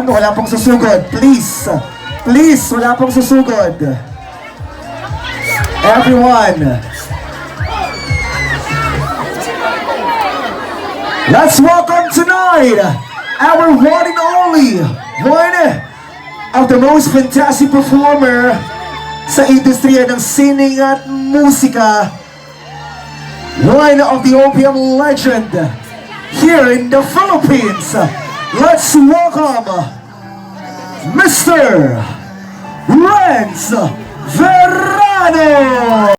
down. Wala pong susugod. Please. Please, wala pong susugod. Everyone. Let's welcome tonight our one and only, one of the most fantastic performer sa industriya ng sining at musika, one of the OPM legend here in the Philippines. Let's welcome Mr. Renz Verano!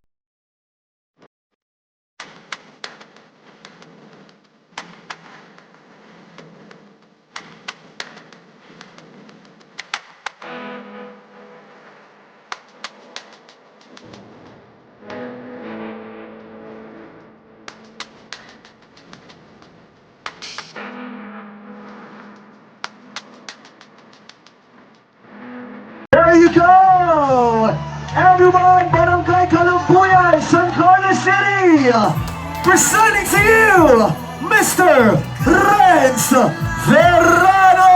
There you go! Everyone, Barangay Kalampuyan, San Carlos City! Presenting to you, Mr. Renz Verano!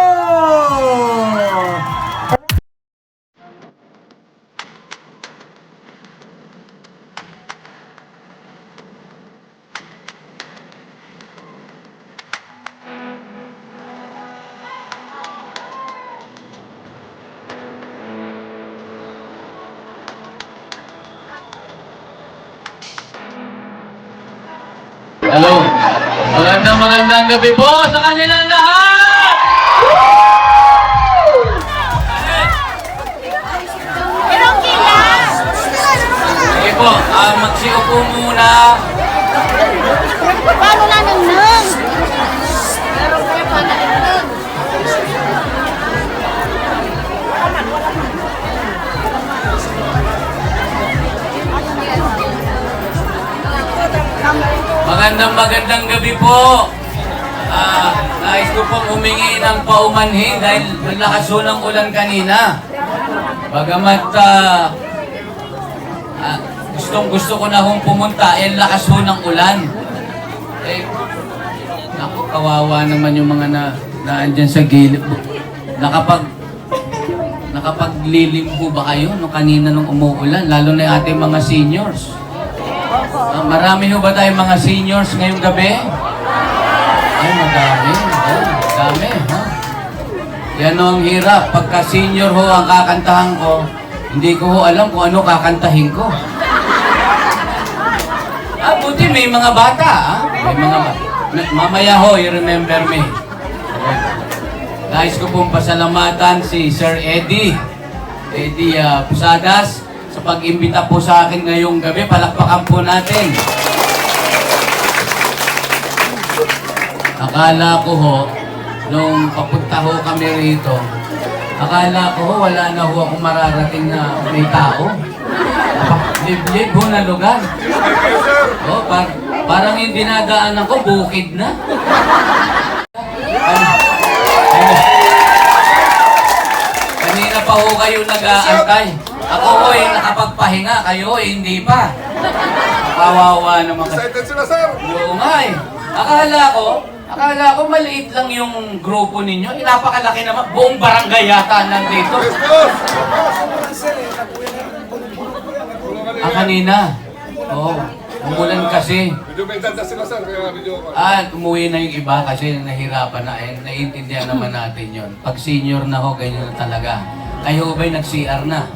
Hello. Magandang gabi po sa kanilang lahat! Sige po, magsiupo muna. Paano na nang? Meron kayo pa na nang. Magandang gabi po. Nais ko pong humingi ng paumanhin dahil malakas ho ng ulan kanina. Bagamat gusto ko na hong pumunta, lakas ho ng ulan. Naku, kawawa naman yung mga naandyan sa gilid. Nakapaglilim po ba kayo kanina nung umuulan? Lalo na yung ating mga seniors. Marami ho ba tayong mga seniors ngayong gabi? Ay, madami. Madami. Yan ho ang hirap. Pagka senior ho ang kakantahan ko, hindi ko ho alam kung ano kakantahin ko. Buti may mga bata. May mga bata. Mamaya ho, you remember me. Nais ko pong pasalamatan si Sir Eddie Pusadas sa pag-imbita po sa akin ngayong gabi. Palakpakan po natin. Akala ko ho, nung papunta ho kami rito, akala ko ho, wala na ho akong mararating na may tao. Liblib ho na lugar. Parang yung dinadaanan ko, bukid na. Kanina pa ho kayo nag-aantay. Ako ho nakapagpahinga, kayo hindi pa. Kawawa naman kasi. Excited sila, sir! Oo nga eh. Akala ko maliit lang yung grupo ninyo. Napakalaki naman. Buong barangay yata nandito. Kanina. Oo. Umulan kasi. Medyo may tanda sila, sir. Kaya medyo... Umuwi na yung iba kasi nahirapan na. Naiintindihan naman natin yon. Pag senior na ho, ganyan na talaga. Kayo ba'y nag-CR na?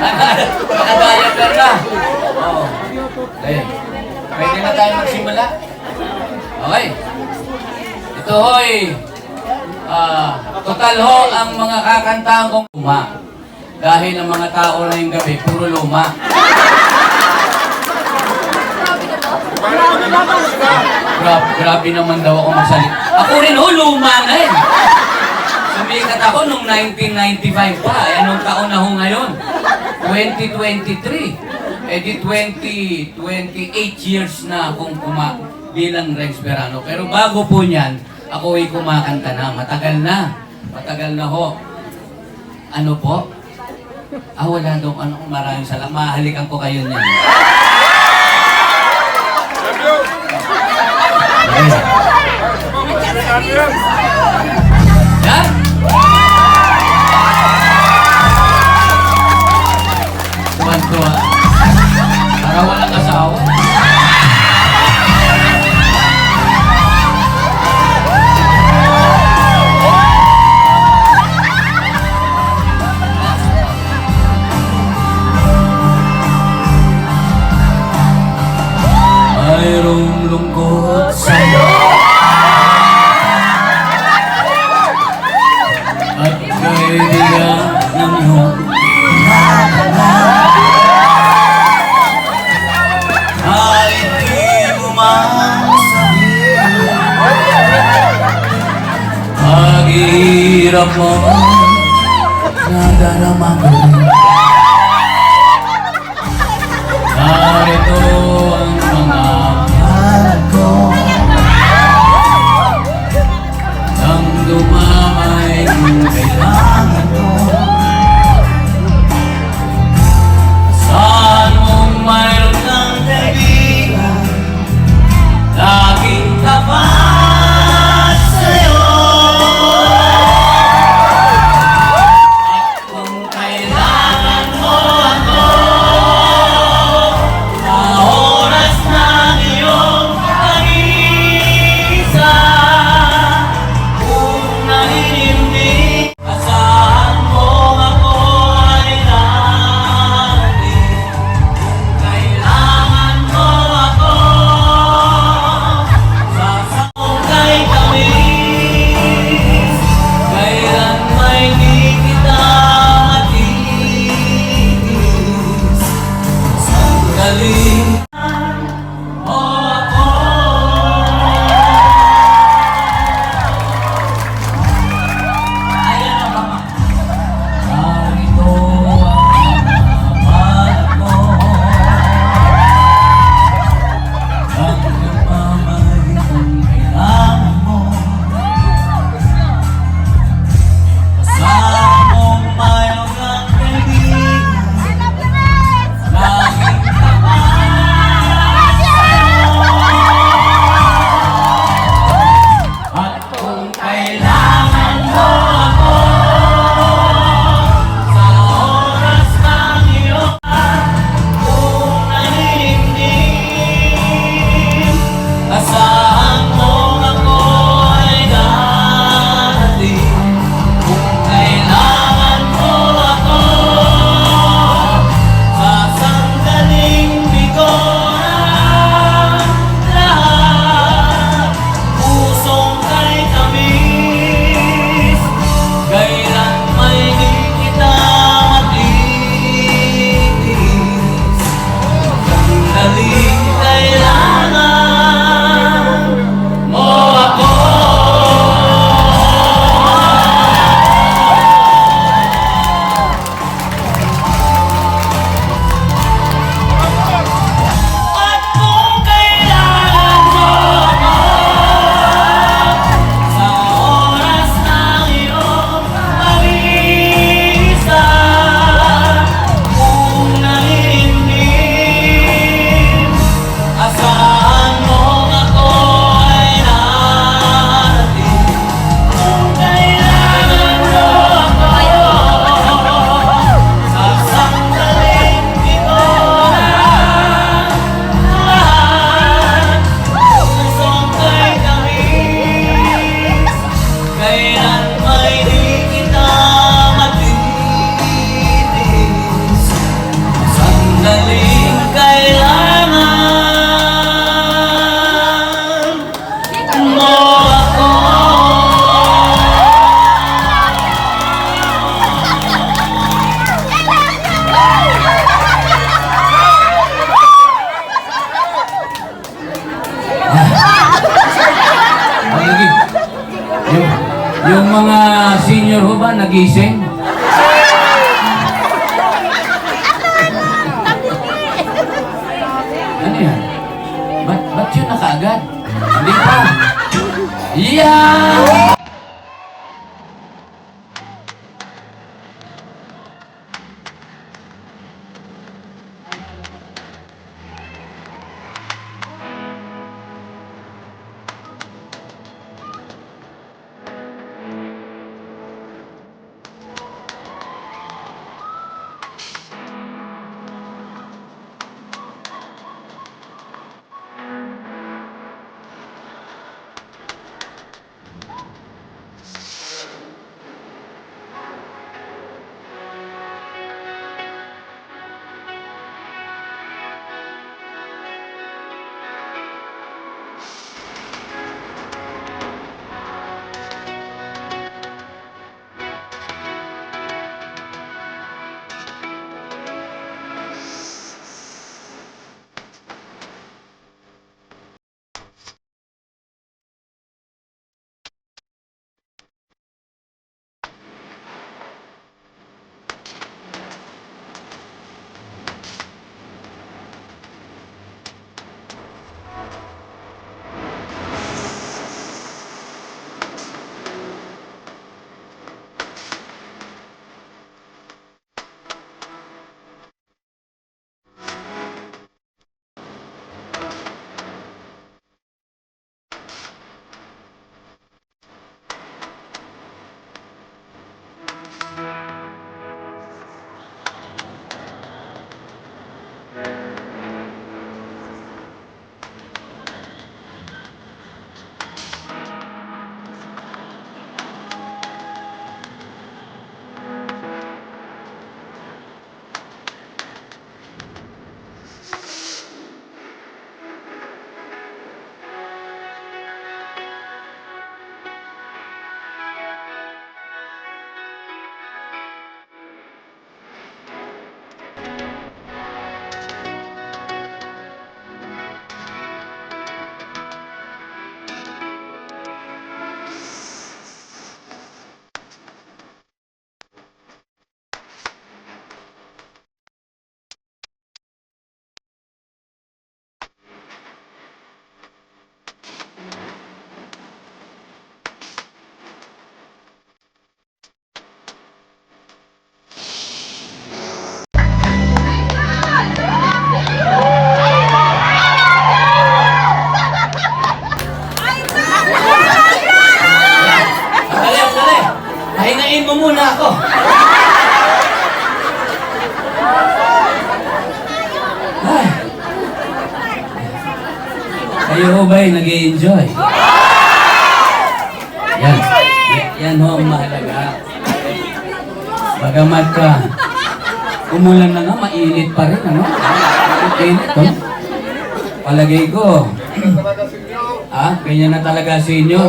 Naka-diaper na. Oo. Okay. Pwede na tayo magsimula. Okay. Ito ho'y total ho ang mga kakantahan kong luma. Dahil ang mga tao na yung gabi, puro luma. Grabe naman daw ako magsalit. Ako rin ho, luma na eh. Sumikat ako nung 1995 pa. Anong taon na ho ngayon? 2023. Di 28 years na akong bilang Renz Verano. Pero bago po niyan, ako ay kumakanta na. Matagal na ho. Ano po? Wala daw. Maraming salamat. Mahalikan ko kayo niyan. Sigurado yan. Yan! Tuwan-tuwa. Para walang asawa. Mayroong lungkot sa'yo at kaibigan ng iyong kahit di mo man sabihin paghihirap mo nadarama ko narito ang mga mahal ko nang dumamay kung kailangan mo saan mong mayroon ng kaibigan laging tapat sa'yo at kung kailangan mo ako sa oras ng iyong pag-iisa kung naninindig asahan mo ako ay darating kailangan mo ako sasakong kay tamis kailan may di kita matitis sandali mo ako ayan ang mama narito ang mahal ko ang lumamay kung kailangan mo kasama mong mayroon kang kaibigan laging tapat sa'yo at kung kailangan mo ako sa oras ng iyong kung naninindig asahan mo ako ay darating kung kailangan mo ako sa sandaling bigoran lahat pusong kay tamis kailan may di kita matitis sandaling kailangan mo ako at kung kailangan mo ako sa oras ng iyong pag-iisa kung naninindig asahan mo ako ay darating kung kailangan mo ako sa sandaling bigoran lahat pusong kay tamis kailan may di kita matitis sandaling kailangan mo ako Lagi. Yung mga senior ho ba nagising? Ano yan? Ba't yun na kaagad? Hindi pa. Yeah! Kayo ba'y nag-i-enjoy? Yan. Yan ho ang mahalaga. Bagamat ka, umulan na nga, mainit pa rin, ano? Mainit, no? Palagay ko, ganyan na talaga sa inyo.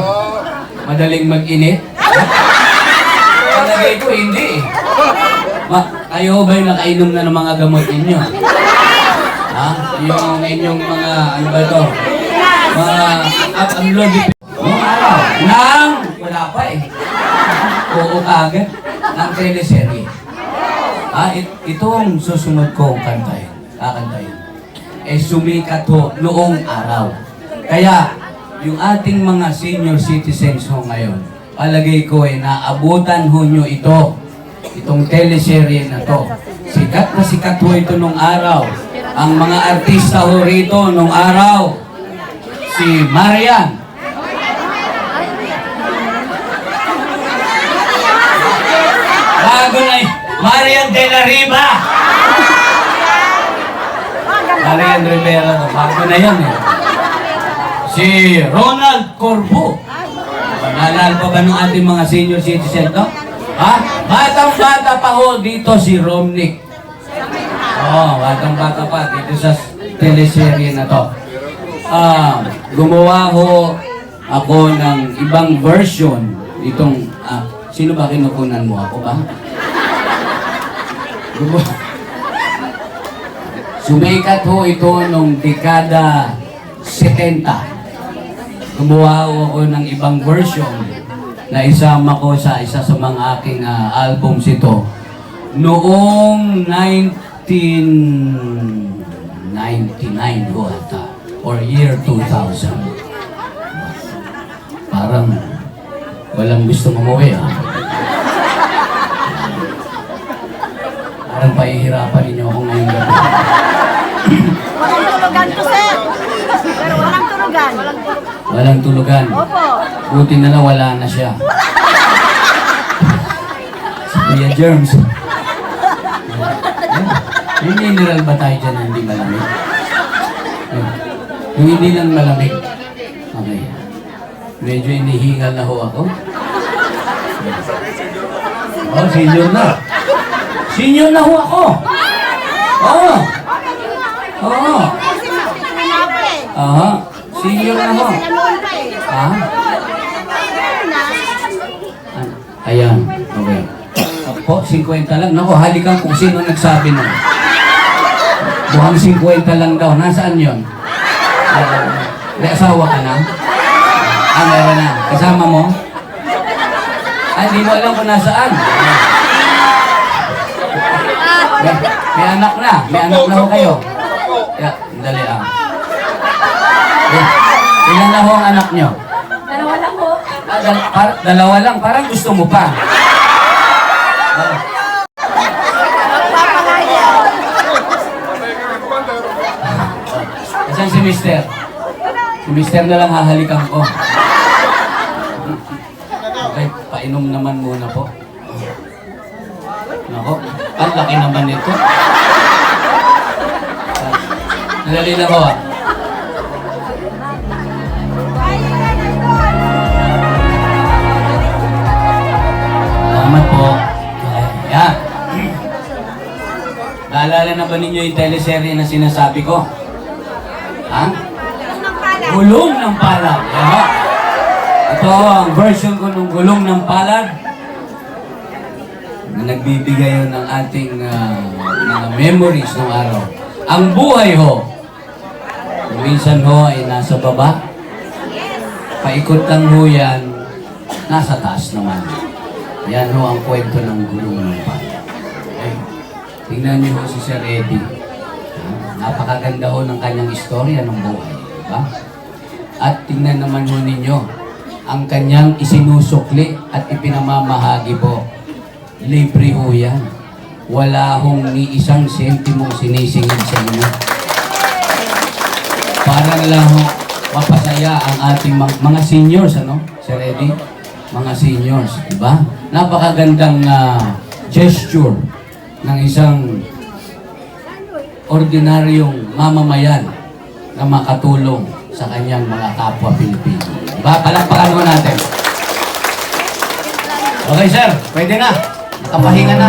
Madaling mag-init. Palagay ko, hindi. Kayo ba'y nakainom na ng mga gamot ninyo? Yung inyong mga, ano ba ito? Mga amlodipine. Noong araw, wala pa eh. Oo kagad, ng teleserye. Itong susunod kong kakantayin. Sumikat ho noong araw. Kaya, yung ating mga senior citizens ho ngayon, palagay ko naabutan ho nyo ito. Itong teleserye na to. Sikat na sikat ho ito nung araw. Ang mga artista ho rito nung araw, si Marian. Bago na Marian de la Riva. Marian Rivera, bago na yan eh. Si Ronald Corvo. Naalala pa ba ng ating mga senior citizen to? Batang-bata pa ho dito si Romnick. Batang-bata pa dito sa teleserye na to. Gumawa ho ako ng ibang version itong sino ba kinukunan mo? Ako ba? Sumikat ho ito nung dekada 70. Gumawa ho ako ng ibang version na isama ko sa isa sa mga aking albums ito. Noong 1999 ho ata, or year 2000. Parang walang gusto umuwi Parang pahihirapan ninyo ako ngayong gabi. Walang tulugan to, sir. Pero walang tulugan. Walang tulugan. Opo. Buti na lang wala na siya. Si Kuya Germs. May mineral ba tayo dyan na hindi malamig? Yung hindi lang malamig. Okay. Medyo inihingal na ho ako. Senior na. Senior na ho ako. Senior na ho. Ayan. Okay. Po, 50 lang. Naku, halikan kung sino nagsabi nun. Mukhang 50 lang daw. Nasaan yun? May asawa ka na? Meron na. Kasama mo? Hindi mo alam kung nasaan. May anak na. May anak na ho kayo. Dali Ilan na ho ang anak nyo? Dalawa lang po. Dalawa lang. Parang gusto mo pa. Saan si Mister? Si Mister na lang hahalikan ko. Okay, painom naman muna po. Nako, ang laki naman nito. Nadali na ko Salamat po. Yan. Naalala na ba ninyo yung teleserye na sinasabi ko? Gulong ng Palad. Ito ang version ko ng Gulong ng Palad na nagbibigay yun ng ating mga memories ng araw. Ang buhay ho, minsan ho ay nasa baba. Paikot lang ho yan, nasa taas naman. Yan ho ang kwento ng Gulong ng Palad. Okay. Tingnan niyo ho si Sir Eddie. Napakaganda ho ng kanyang istorya ng buhay. Diba? At tingnan naman ho ninyo ang kanyang isinusukli at ipinamamahagi po. Libre ho yan. Wala hong ni isang sentimong sinisingil sa inyo. Para lang ho mapasaya ang ating mga seniors, Sir Eddie? Mga seniors, diba? Napakagandang gesture ng isang ordinaryong mamamayan na makatulong sa kanyang mga kapwa Pilipino. Diba? Palakpakan mo natin. Okay, sir. Pwede na. Nakapahinga na.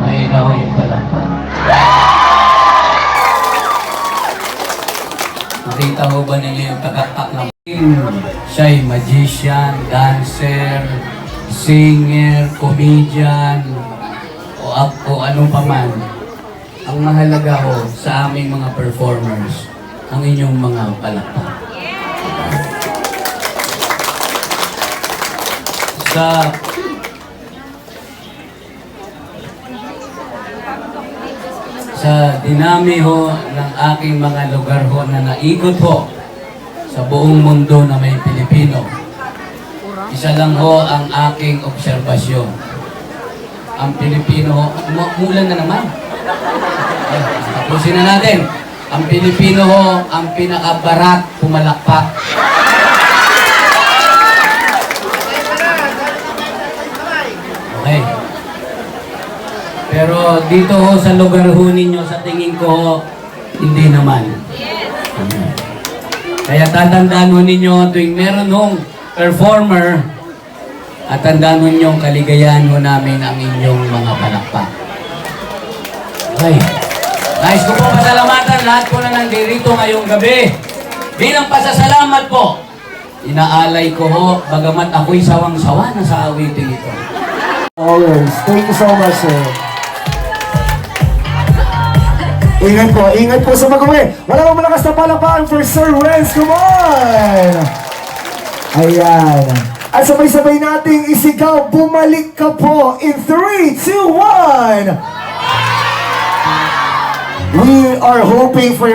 Ay, ikaw yung palakpak. Nakita mo ba ninyo yung tagaktak ng siya ay magician, dancer, singer, comedian, o ano pa man. Ang mahalaga ho sa aming mga performers, ang inyong mga palakpak. Sa dinami ho ng aking mga lugar ho na naikot ho sa buong mundo na may Pilipino, isa lang ho ang aking obserbasyon. Ang Pilipino ho, umuulan na naman. Tapusin na natin. Ang Pilipino ho, ang pinakabarat pumalakpak. Okay. Pero dito ho sa lugar ho ninyo, sa tingin ko ho, hindi naman. Kaya tatandaan ho ninyo tuwing meron hong performer at tandaan ho ninyong kaligayahan ho namin ang inyong mga palakpak. Okay. Nais ko po pasalamatan lahat po na nandirito ngayong gabi. Bilang pasasalamat po, inaalay ko ho, bagamat ako'y sawang-sawa na sa awiting ito. Always. Thank you so much, sir. Ingat po sa mag-uwi. Wala bang malakas na palakpakan for Sir Renz. Come on! Ayan. At sabay-sabay nating isigaw, bumalik ka po in 3, 2, 1! We are hoping for your